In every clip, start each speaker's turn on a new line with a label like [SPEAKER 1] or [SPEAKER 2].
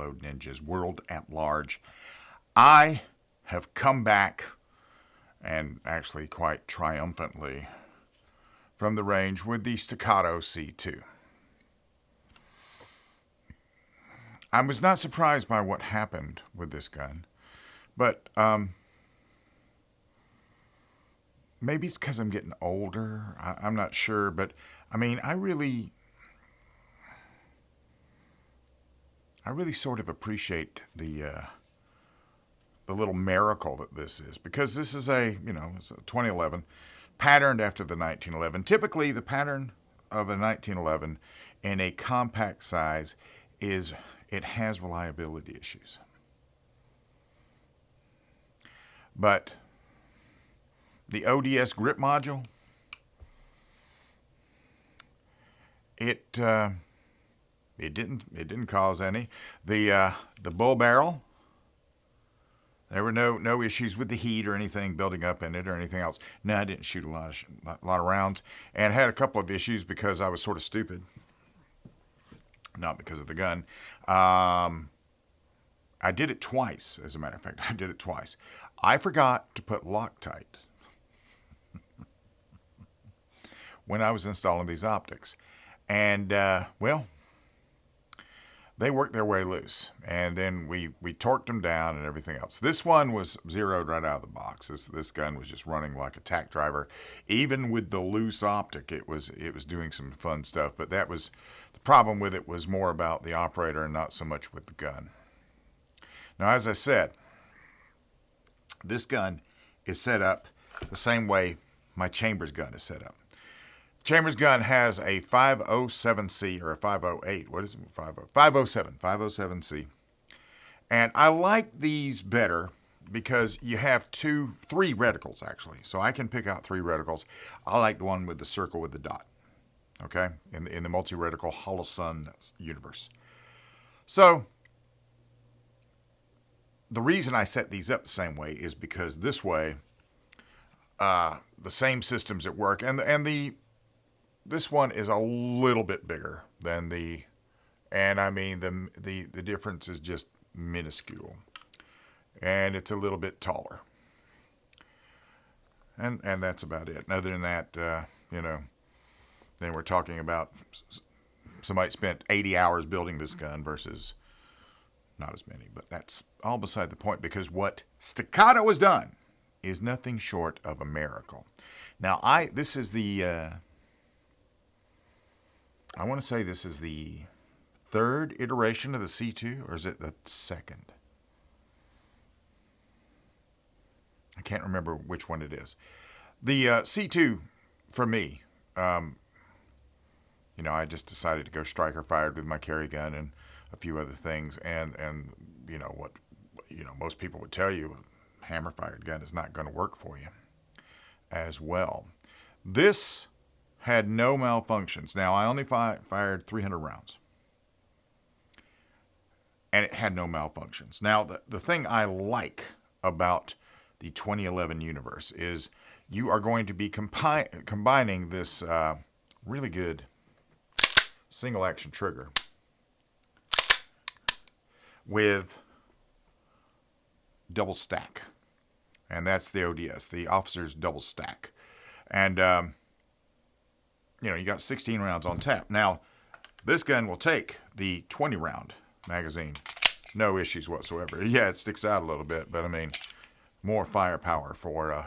[SPEAKER 1] download ninjas, world at large. I have come back, and actually quite triumphantly, from the range with the Staccato C2. I was not surprised by what happened with this gun, but maybe it's because I'm getting older. I'm not sure, but I mean, I really sort of appreciate the little miracle that this is, because this is it's a 2011 patterned after the 1911. Typically, the pattern of a 1911 in a compact size is it has reliability issues. But the ODS grip module, it didn't cause any. The bull barrel, there were no issues with the heat or anything building up in it or anything else. No, I didn't shoot a lot of rounds, and had a couple of issues because I was sort of stupid. Not because of the gun. I did it twice, as a matter of fact. I did it twice. I forgot to put Loctite when I was installing these optics. And, they worked their way loose. And then we torqued them down and everything else. This one was zeroed right out of the box. This gun was just running like a tack driver. Even with the loose optic, it was doing some fun stuff. But that was the problem with it, was more about the operator and not so much with the gun. Now, as I said, this gun is set up the same way my Chambers gun is set up. Chambers gun has a 507C or a 508. What is it? 507C. And I like these better because you have three reticles, actually. So I can pick out three reticles. I like the one with the circle with the dot. Okay? In the multi-reticle Holosun universe. So the reason I set these up the same way is because this way, the same systems at work, and this one is a little bit bigger than the difference is just minuscule, and it's a little bit taller, and that's about it. And other than that, then we're talking about somebody spent 80 hours building this gun versus not as many. But that's all beside the point, because what Staccato has done is nothing short of a miracle. Now, this is the I want to say this is the third iteration of the C2, or is it the second? I can't remember which one it is. The C2, for me, I just decided to go striker fired with my carry gun and a few other things, and what most people would tell you, a hammer fired gun is not going to work for you as well. This had no malfunctions. Now, I only fired 300 rounds, and it had no malfunctions. Now, the thing I like about the 2011 universe is you are going to be combining this really good single action trigger with double stack, and that's the ODS, the officer's double stack. And you got 16 rounds on tap. Now, this gun will take the 20 round magazine, no issues whatsoever. Yeah, it sticks out a little bit, but I mean, more firepower for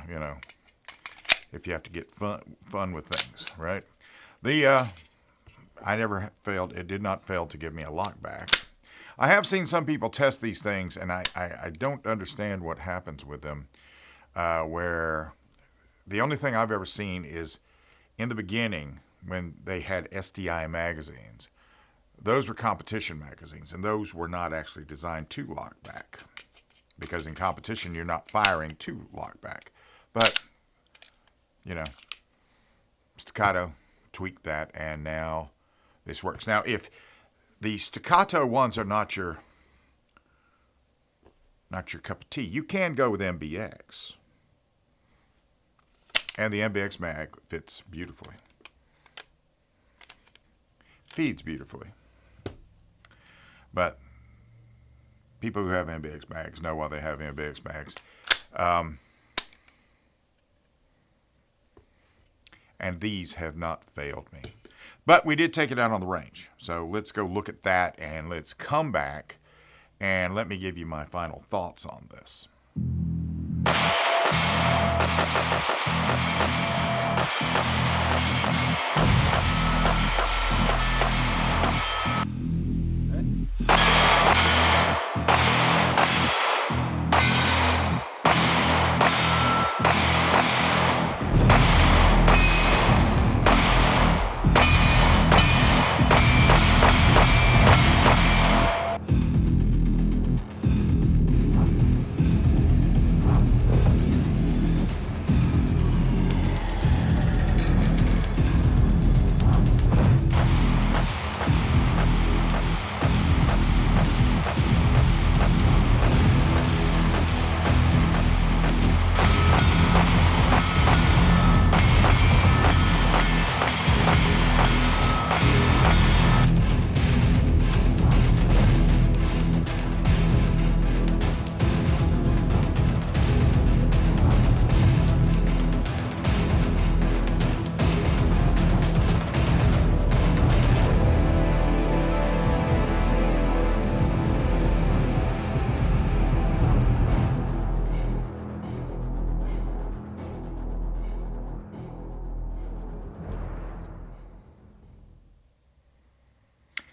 [SPEAKER 1] if you have to get fun with things, right? I never failed. It did not fail to give me a lockback. I have seen some people test these things, and I don't understand what happens with them, where the only thing I've ever seen is in the beginning when they had SDI magazines. Those were competition magazines, and those were not actually designed to lock back, because in competition you're not firing to lock back. But, Staccato tweaked that, and now this works. Now, if the Staccato ones are not your cup of tea, you can go with MBX. And the MBX mag fits beautifully. Feeds beautifully. But People who have MBX bags know why they have MBX bags. And these have not failed me. But we did take it out on the range. So let's go look at that, and let's come back and let me give you my final thoughts on this.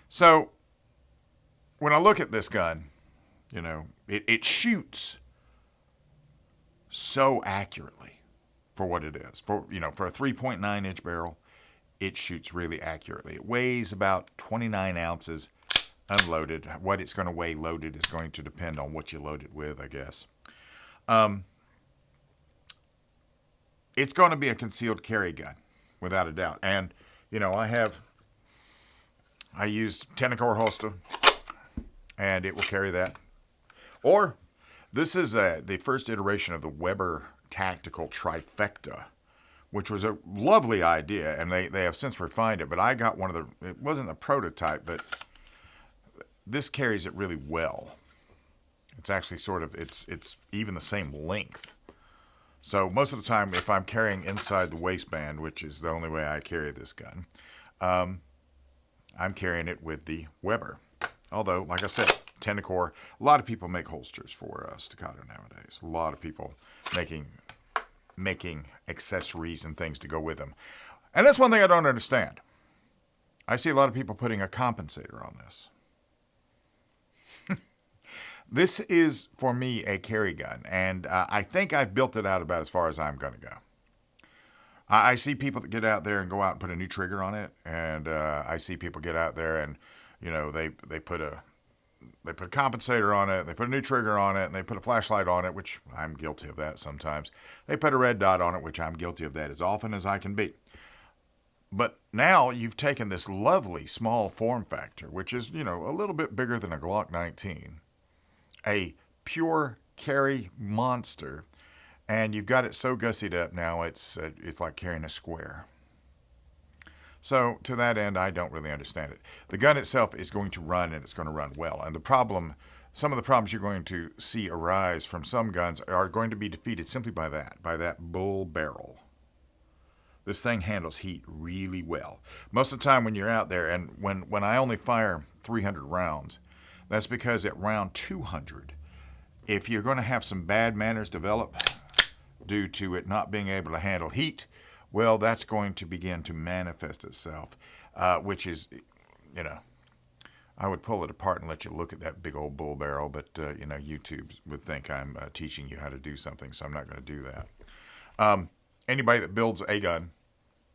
[SPEAKER 1] So when I look at this gun, it shoots so accurately for what it is. For a 3.9 inch barrel, it shoots really accurately. It weighs about 29 ounces unloaded. What it's going to weigh loaded is going to depend on what you load it with, I guess. It's going to be a concealed carry gun, without a doubt. And, I used Tenecore holster, and it will carry that. Or this is the first iteration of the Weber Tactical Trifecta, which was a lovely idea, and they have since refined it. But I got one of it wasn't the prototype, but this carries it really well. It's actually it's even the same length. So most of the time, if I'm carrying inside the waistband, which is the only way I carry this gun, I'm carrying it with the Weber. Although, like I said, Tenecore, a lot of people make holsters for Staccato nowadays. A lot of people making accessories and things to go with them. And that's one thing I don't understand. I see a lot of people putting a compensator on this. This is, for me, a carry gun, and I think I've built it out about as far as I'm going to go. I see people that get out there and go out and put a new trigger on it, and I see people get out there and, they put a compensator on it, they put a new trigger on it, and they put a flashlight on it, which I'm guilty of that sometimes. They put a red dot on it, which I'm guilty of that as often as I can be. But now you've taken this lovely small form factor, which is, a little bit bigger than a Glock 19, a pure carry monster, and you've got it so gussied up now it's like carrying a square. So to that end, I don't really understand it. The gun itself is going to run, and it's going to run well. And some of the problems you're going to see arise from some guns are going to be defeated simply by that bull barrel. This thing handles heat really well. Most of the time when you're out there, and when I only fire 300 rounds, that's because at round 200, if you're going to have some bad manners develop due to it not being able to handle heat, well, that's going to begin to manifest itself, which is, I would pull it apart and let you look at that big old bull barrel, but, YouTube would think I'm teaching you how to do something, so I'm not going to do that. Anybody that builds a gun,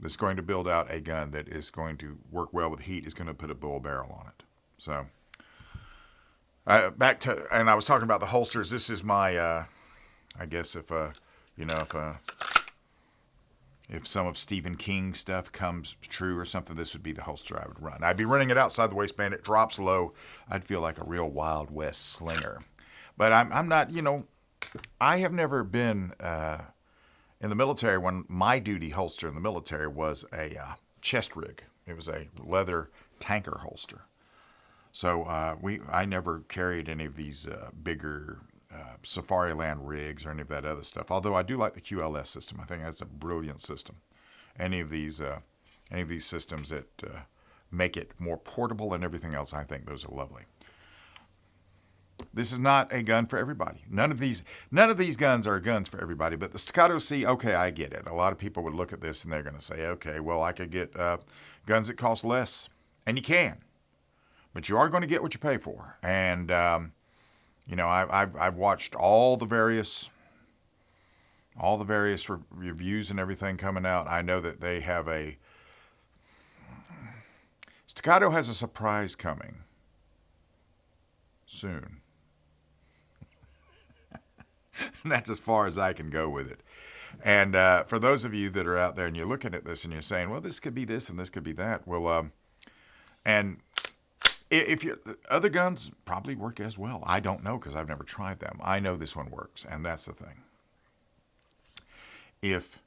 [SPEAKER 1] that's going to build out a gun that is going to work well with heat, is going to put a bull barrel on it. So, back to, and I was talking about the holsters. This is my, I guess if some of Stephen King's stuff comes true or something, this would be the holster I would run. I'd be running it outside the waistband. It drops low. I'd feel like a real Wild West slinger. But I'm not, I have never been in the military when my duty holster in the military was a chest rig. It was a leather tanker holster. So I never carried any of these bigger Safariland rigs or any of that other stuff. Although I do like the QLS system. I think that's a brilliant system. Any of these systems that make it more portable and everything else, I think those are lovely. This is not a gun for everybody. None of these guns are guns for everybody. But the Staccato C, okay, I get it. A lot of people would look at this and they're going to say, okay, well, I could get guns that cost less, and you can, but you are going to get what you pay for. And I've watched all the various reviews and everything coming out. I know that they have Staccato has a surprise coming soon. And that's as far as I can go with it. And for those of you that are out there and you're looking at this and you're saying, well, this could be this and this could be that. Well, and if other guns probably work as well. I don't know because I've never tried them. I know this one works, and that's the thing. If,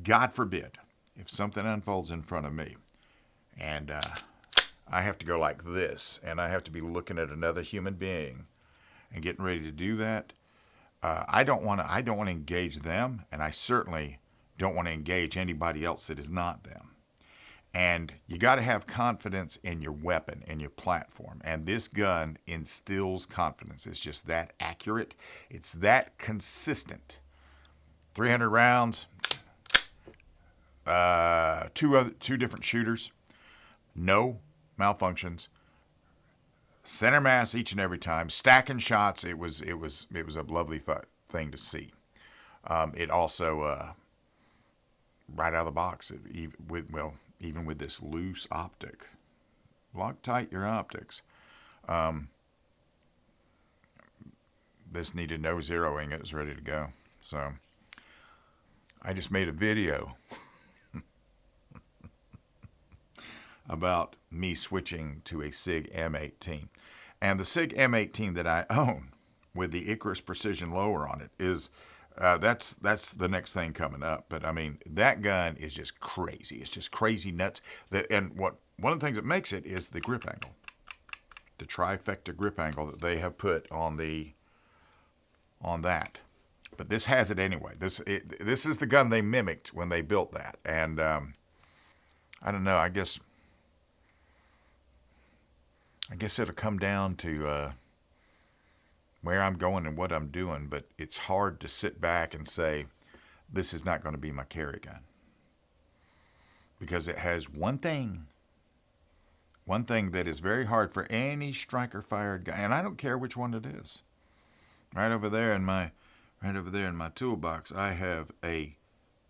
[SPEAKER 1] God forbid, if something unfolds in front of me and I have to go like this and I have to be looking at another human being and getting ready to do that, I don't want to engage them, and I certainly don't want to engage anybody else that is not them. And you got to have confidence in your weapon, in your platform. And this gun instills confidence. It's just that accurate. It's that consistent. 300 rounds, two different shooters, no malfunctions. Center mass each and every time, stacking shots. It was a lovely thing to see. It also right out of the box, even with this loose optic, lock tight your optics. This needed no zeroing; it was ready to go. So I just made a video about me switching to a SIG M18. And the SIG M18 that I own with the Icarus Precision Lower on it is, that's the next thing coming up. But I mean, that gun is just crazy. It's just crazy nuts. And one of the things that makes it is the grip angle, the trifecta grip angle that they have put on that. But this has it anyway. This is the gun they mimicked when they built that. And I don't know. I guess it'll come down to where I'm going and what I'm doing, but it's hard to sit back and say, this is not going to be my carry gun. Because it has one thing that is very hard for any striker-fired gun, and I don't care which one it is. Right over there in my toolbox, I have a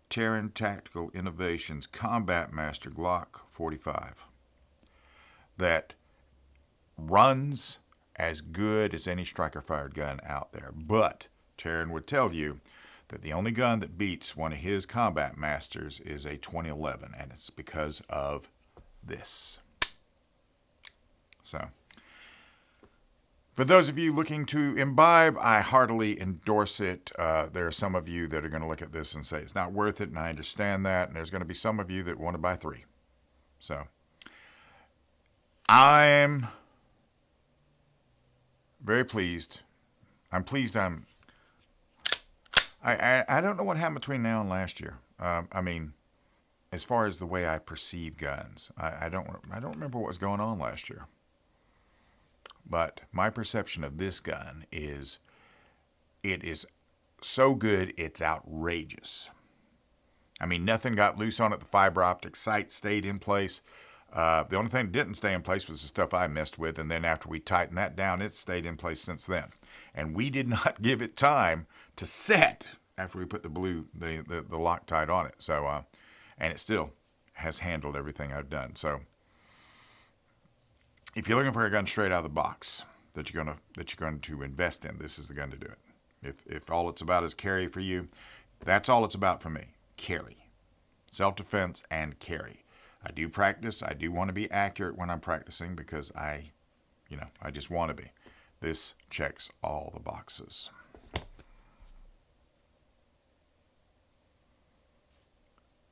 [SPEAKER 1] Tunein Tactical Innovations Combat Master Glock 45 that runs as good as any striker-fired gun out there. But Tunein would tell you that the only gun that beats one of his Combat Masters is a 2011, and it's because of this. So, for those of you looking to imbibe, I heartily endorse it. There are some of you that are going to look at this and say it's not worth it, and I understand that. And there's going to be some of you that want to buy 3. So, I'm very pleased. I'm pleased. I don't know what happened between now and last year. I mean, as far as the way I perceive guns, I don't remember what was going on last year. But my perception of this gun is, it is so good, it's outrageous. I mean, nothing got loose on it. The fiber optic sight stayed in place. The only thing that didn't stay in place was the stuff I messed with, and then after we tightened that down, it stayed in place since then. And we did not give it time to set after we put the Loctite on it. So, and it still has handled everything I've done. So, if you're looking for a gun straight out of the box that you're going to invest in, this is the gun to do it. If all it's about is carry for you, that's all it's about for me. Carry, self-defense, and carry. I do practice. I do want to be accurate when I'm practicing because I just want to be. This checks all the boxes.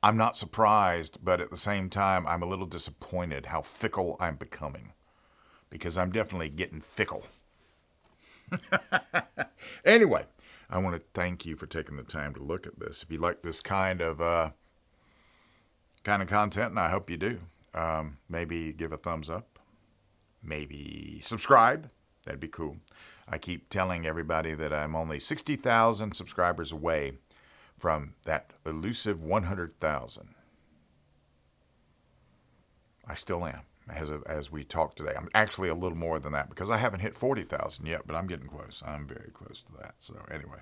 [SPEAKER 1] I'm not surprised, but at the same time, I'm a little disappointed how fickle I'm becoming. because I'm definitely getting fickle. Anyway, I want to thank you for taking the time to look at this. If you like this kind of content, and I hope you do, maybe give a thumbs up, maybe subscribe. That'd be cool. I keep telling everybody that I'm only 60,000 subscribers away from that elusive 100,000. I still am, as we talk today. I'm actually a little more than that because I haven't hit 40,000 yet, but I'm getting close. I'm very close to that. So anyway,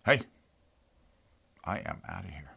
[SPEAKER 1] hey, I am out of here.